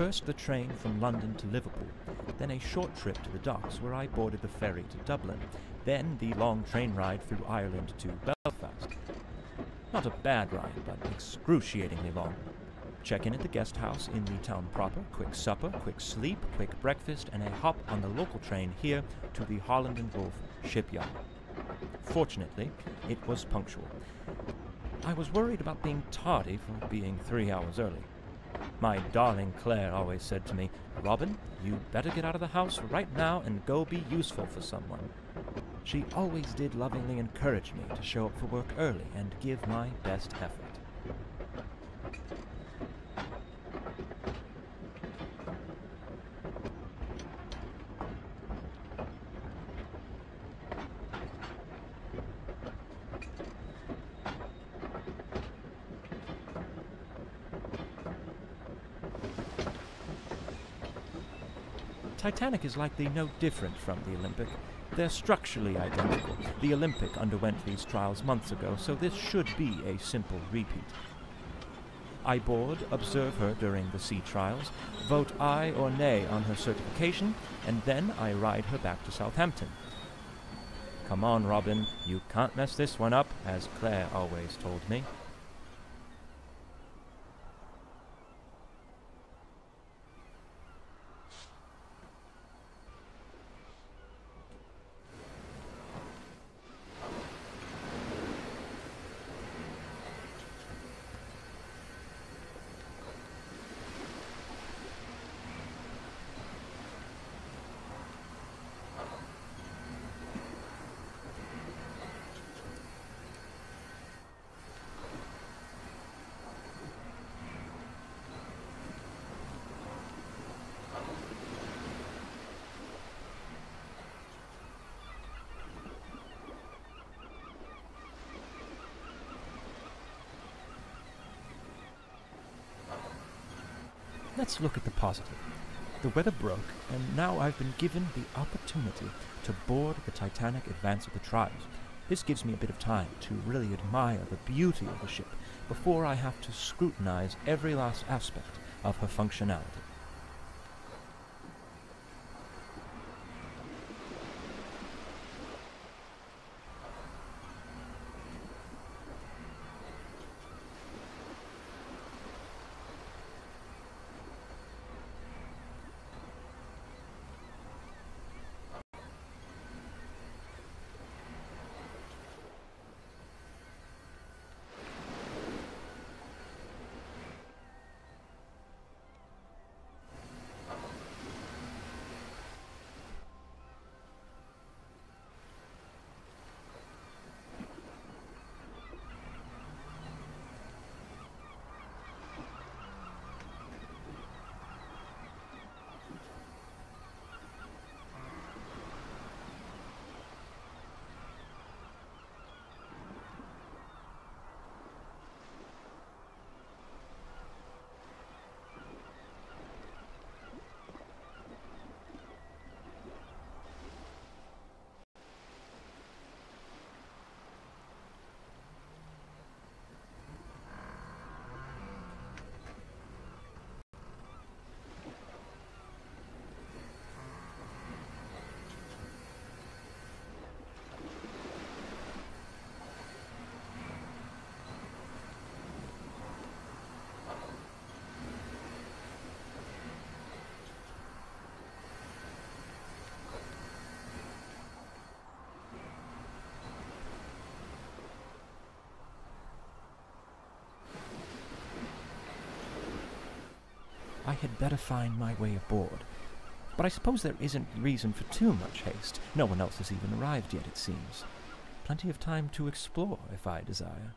First the train from London to Liverpool, then a short trip to the docks where I boarded the ferry to Dublin, then the long train ride through Ireland to Belfast. Not a bad ride, but excruciatingly long. Check-in at the guest house in the town proper, quick supper, quick sleep, quick breakfast, and a hop on the local train here to the Holland and Wolff shipyard. Fortunately, it was punctual. I was worried about being tardy for being 3 hours early. My darling Claire always said to me, "Robin, you better get out of the house right now and go be useful for someone." She always did lovingly encourage me to show up for work early and give my best effort. Titanic is likely no different from the Olympic. They're structurally identical. The Olympic underwent these trials months ago, so this should be a simple repeat. I board, observe her during the sea trials, vote aye or nay on her certification, and then I ride her back to Southampton. Come on, Robin, you can't mess this one up, as Claire always told me. Let's look at the positive. The weather broke, and now I've been given the opportunity to board the Titanic advance of the trials. This gives me a bit of time to really admire the beauty of the ship before I have to scrutinize every last aspect of her functionality. I had better find my way aboard. But I suppose there isn't reason for too much haste. No one else has even arrived yet, it seems. Plenty of time to explore, if I desire.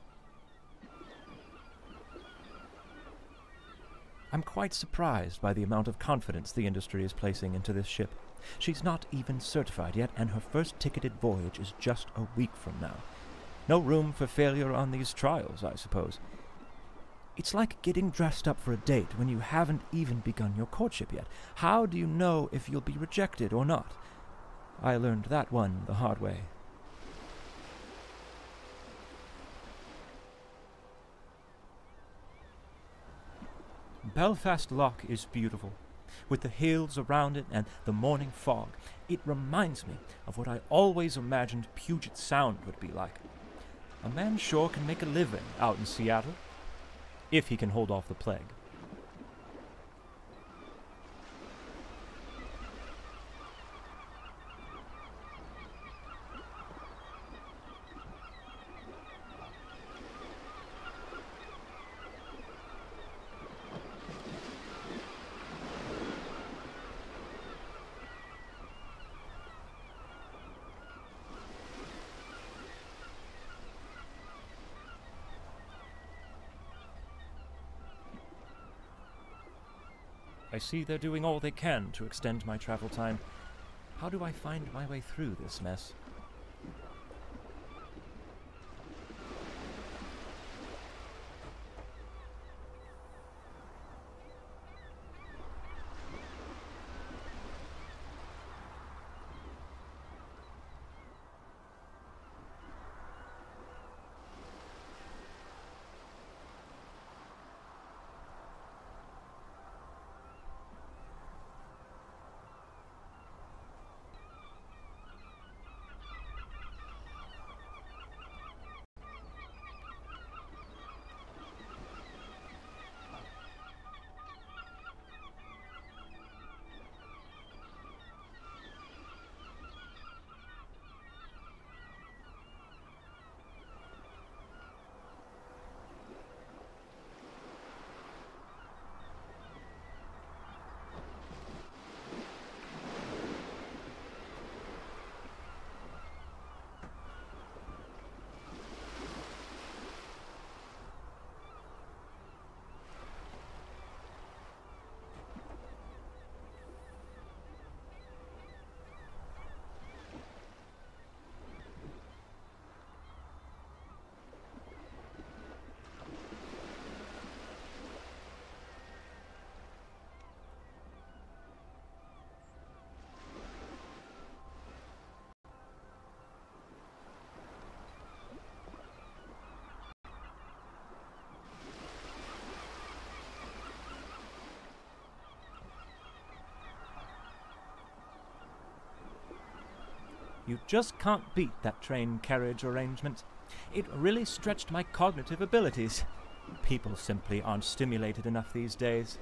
I'm quite surprised by the amount of confidence the industry is placing into this ship. She's not even certified yet, and her first ticketed voyage is just a week from now. No room for failure on these trials, I suppose. It's like getting dressed up for a date when you haven't even begun your courtship yet. How do you know if you'll be rejected or not? I learned that one the hard way. Belfast Lough is beautiful. With the hills around it and the morning fog, it reminds me of what I always imagined Puget Sound would be like. A man sure can make a living out in Seattle, if he can hold off the plague. I see they're doing all they can to extend my travel time. How do I find my way through this mess? You just can't beat that train carriage arrangement. It really stretched my cognitive abilities. People simply aren't stimulated enough these days.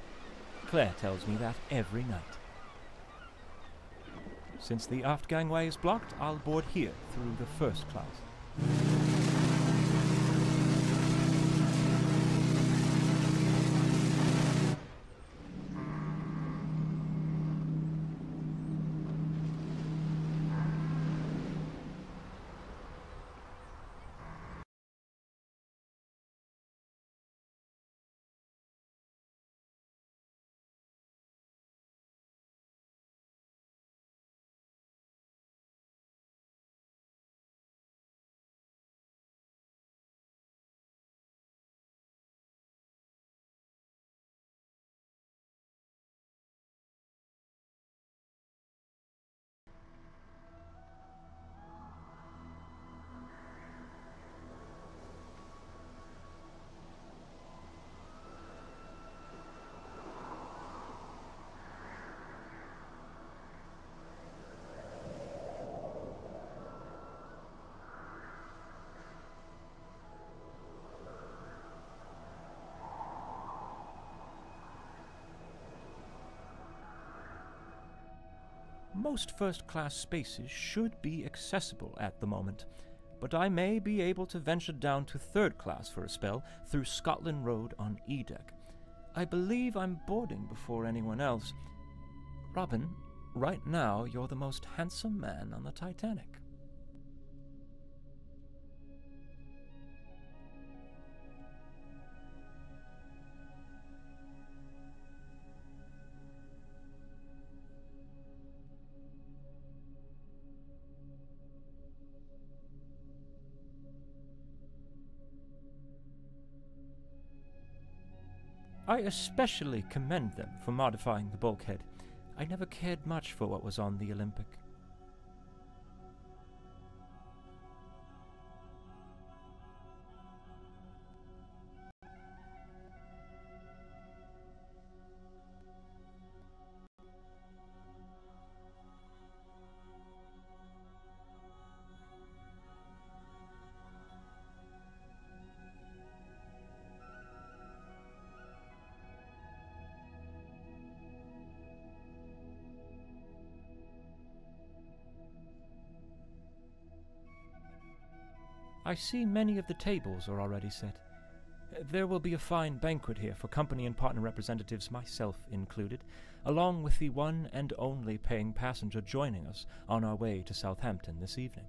Claire tells me that every night. Since the aft gangway is blocked, I'll board here through the first class. Most first-class spaces should be accessible at the moment, but I may be able to venture down to third class for a spell through Scotland Road on E-Deck. I believe I'm boarding before anyone else. Robin, right now you're the most handsome man on the Titanic. I especially commend them for modifying the bulkhead. I never cared much for what was on the Olympic. I see many of the tables are already set. There will be a fine banquet here for company and partner representatives, myself included, along with the one and only paying passenger joining us on our way to Southampton this evening.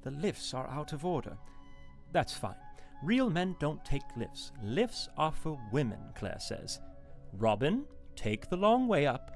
The lifts are out of order. That's fine. Real men don't take lifts. Lifts are for women, Claire says. Robin, take the long way up.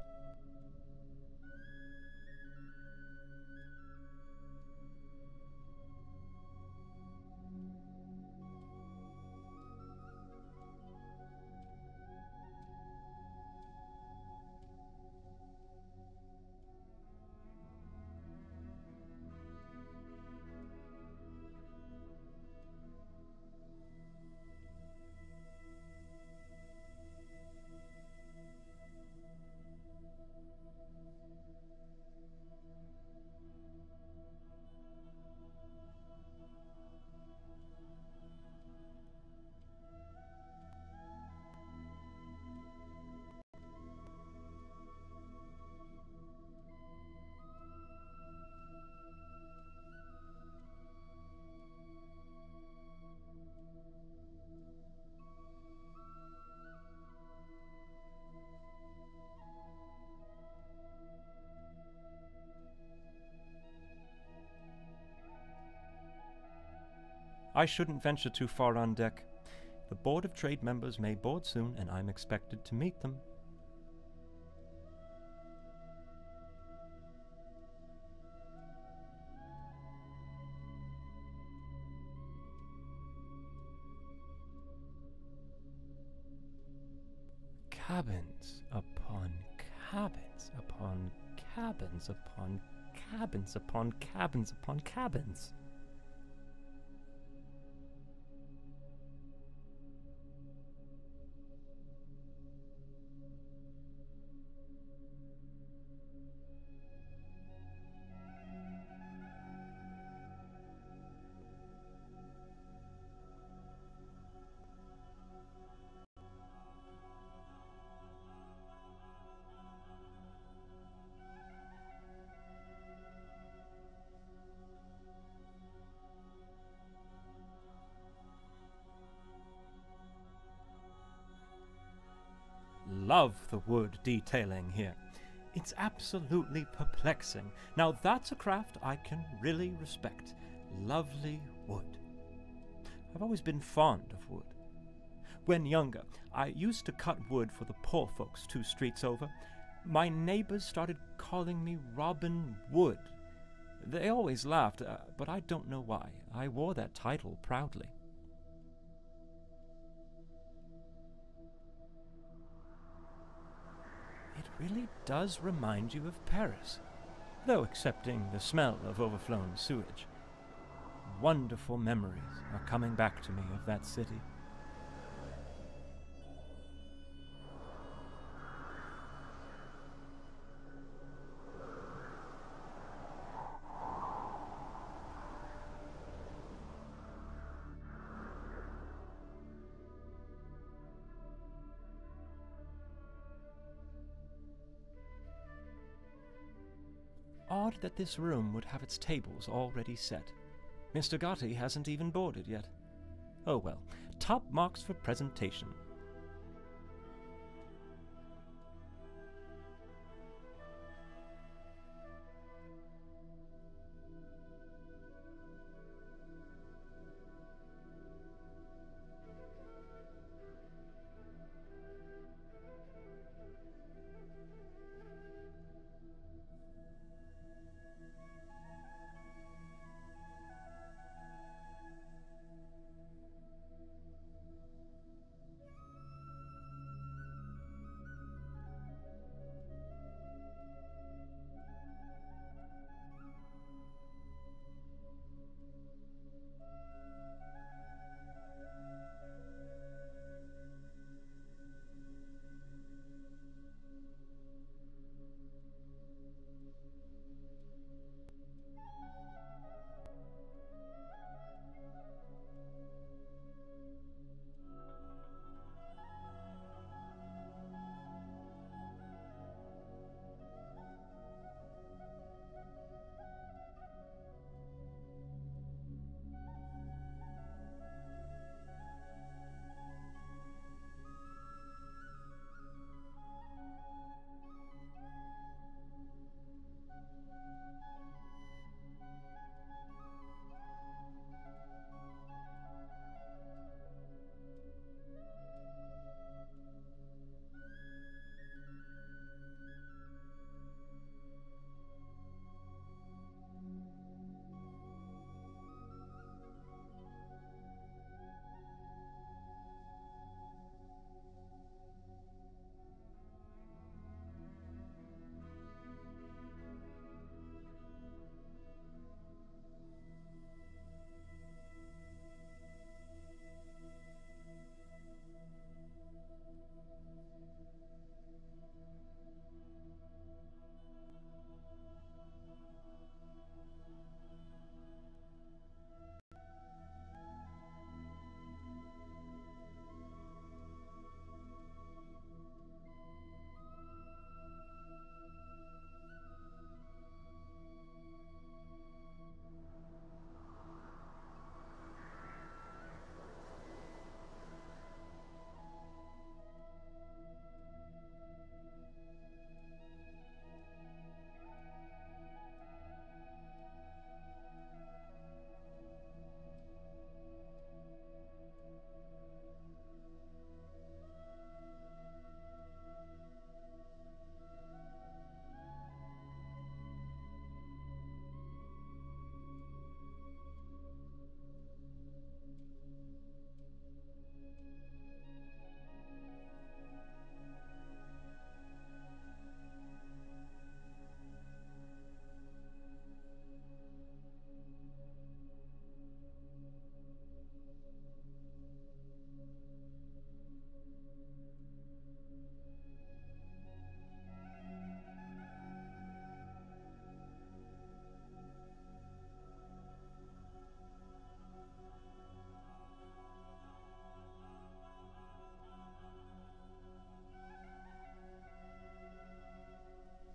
I shouldn't venture too far on deck. The Board of Trade members may board soon, and I'm expected to meet them. Cabins upon cabins upon cabins upon cabins upon cabins upon cabins. Love the wood detailing here. It's absolutely perplexing. Now that's a craft I can really respect. Lovely wood. I've always been fond of wood. When younger, I used to cut wood for the poor folks 2 streets over. My neighbors started calling me Robin Wood. They always laughed, but I don't know why. I wore that title proudly. It really does remind you of Paris, though excepting the smell of overflown sewage. Wonderful memories are coming back to me of that city. Odd that this room would have its tables already set. Mr. Gotti hasn't even boarded yet. Oh well, top marks for presentation.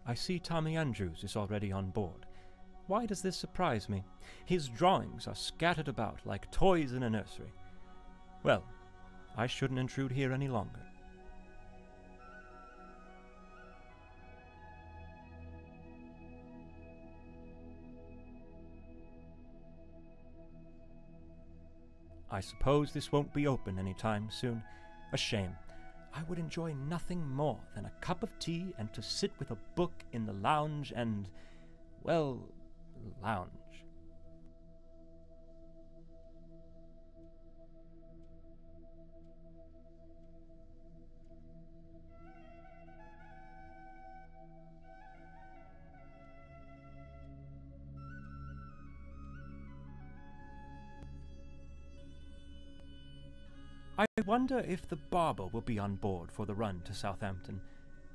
I see Tommy Andrews is already on board. Why does this surprise me? His drawings are scattered about like toys in a nursery. Well, I shouldn't intrude here any longer. I suppose this won't be open any time soon. A shame. I would enjoy nothing more than a cup of tea and to sit with a book in the lounge and, well, lounge. I wonder if the barber will be on board for the run to Southampton.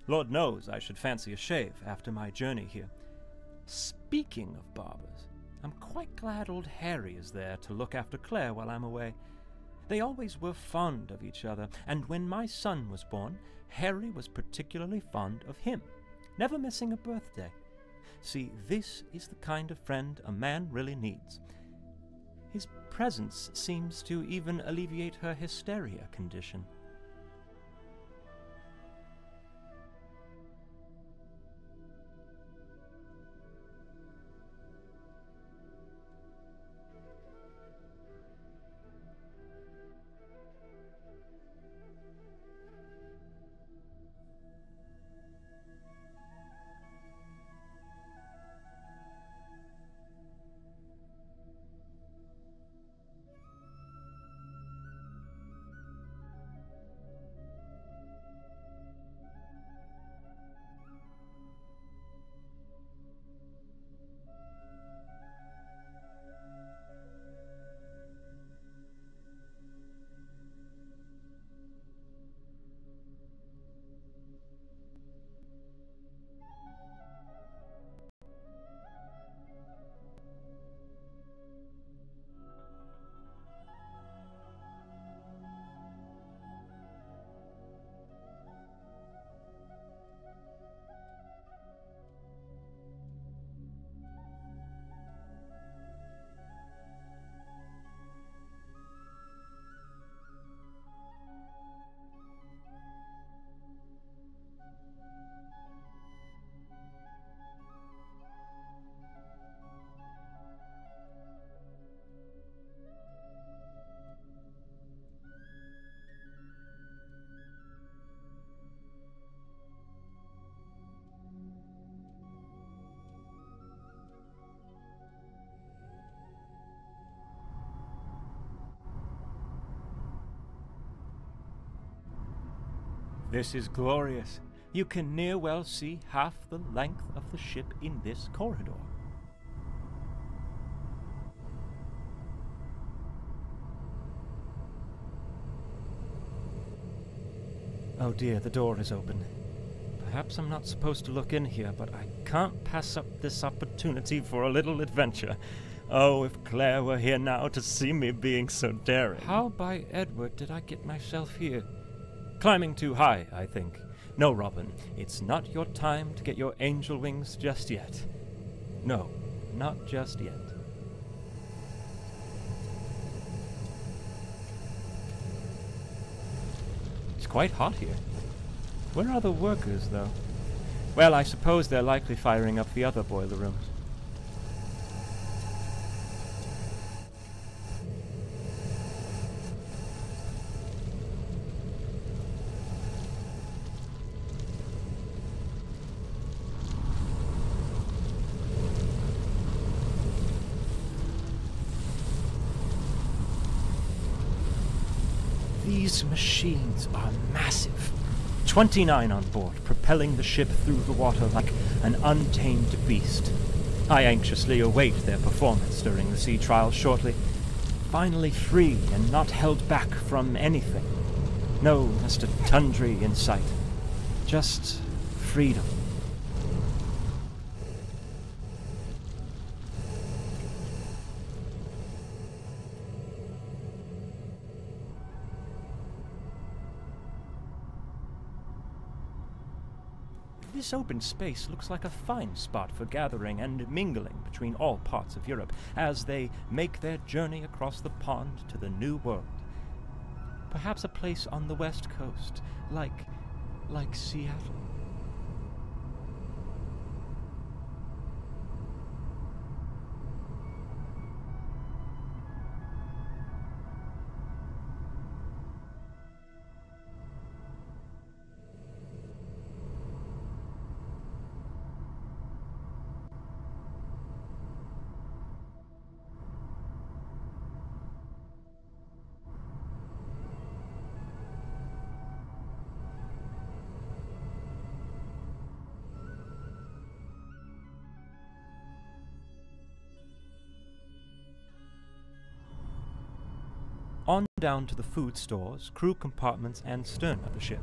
Lord knows I should fancy a shave after my journey here. Speaking of barbers, I'm quite glad old Harry is there to look after Claire while I'm away. They always were fond of each other, and when my son was born, Harry was particularly fond of him, never missing a birthday. See, this is the kind of friend a man really needs. His presence seems to even alleviate her hysteria condition. This is glorious. You can near well see half the length of the ship in this corridor. Oh dear, the door is open. Perhaps I'm not supposed to look in here, but I can't pass up this opportunity for a little adventure. Oh, if Claire were here now to see me being so daring. How by Edward did I get myself here? Climbing too high, I think. No, Robin, it's not your time to get your angel wings just yet. No, not just yet. It's quite hot here. Where are the workers, though? Well, I suppose they're likely firing up the other boiler rooms. These machines are massive. 29 on board, propelling the ship through the water like an untamed beast. I anxiously await their performance during the sea trials shortly. Finally free and not held back from anything. No Mr. Tundry in sight. Just freedom. This open space looks like a fine spot for gathering and mingling between all parts of Europe as they make their journey across the pond to the New World. Perhaps a place on the west coast, like Seattle. On down to the food stores, crew compartments, and stern of the ship.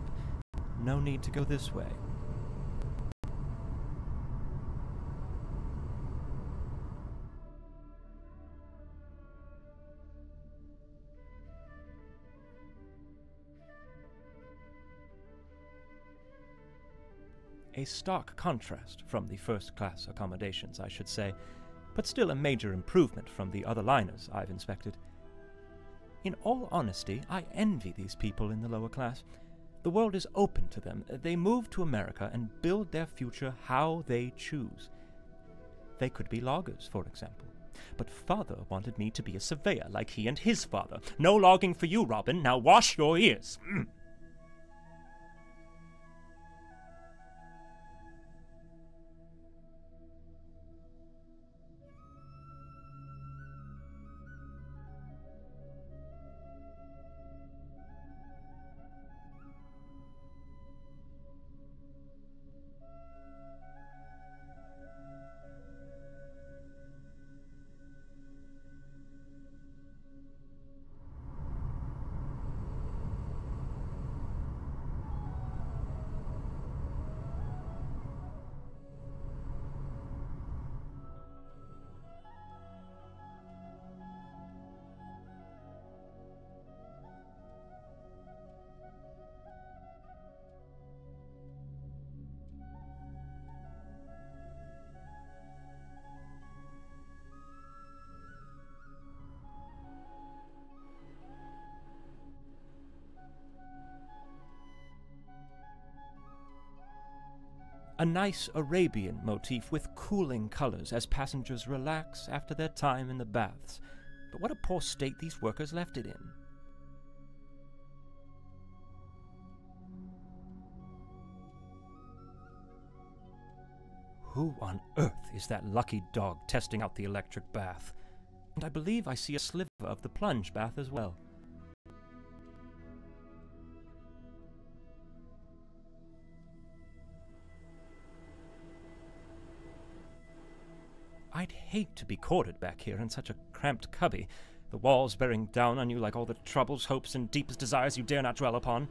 No need to go this way. A stark contrast from the first-class accommodations, I should say, but still a major improvement from the other liners I've inspected. In all honesty, I envy these people in the lower class. The world is open to them. They move to America and build their future how they choose. They could be loggers, for example. But father wanted me to be a surveyor like he and his father. No logging for you, Robin. Now wash your ears. A nice Arabian motif with cooling colors as passengers relax after their time in the baths. But what a poor state these workers left it in. Who on earth is that lucky dog testing out the electric bath? And I believe I see a sliver of the plunge bath as well. I'd hate to be quartered back here in such a cramped cubby, the walls bearing down on you like all the troubles, hopes, and deepest desires you dare not dwell upon.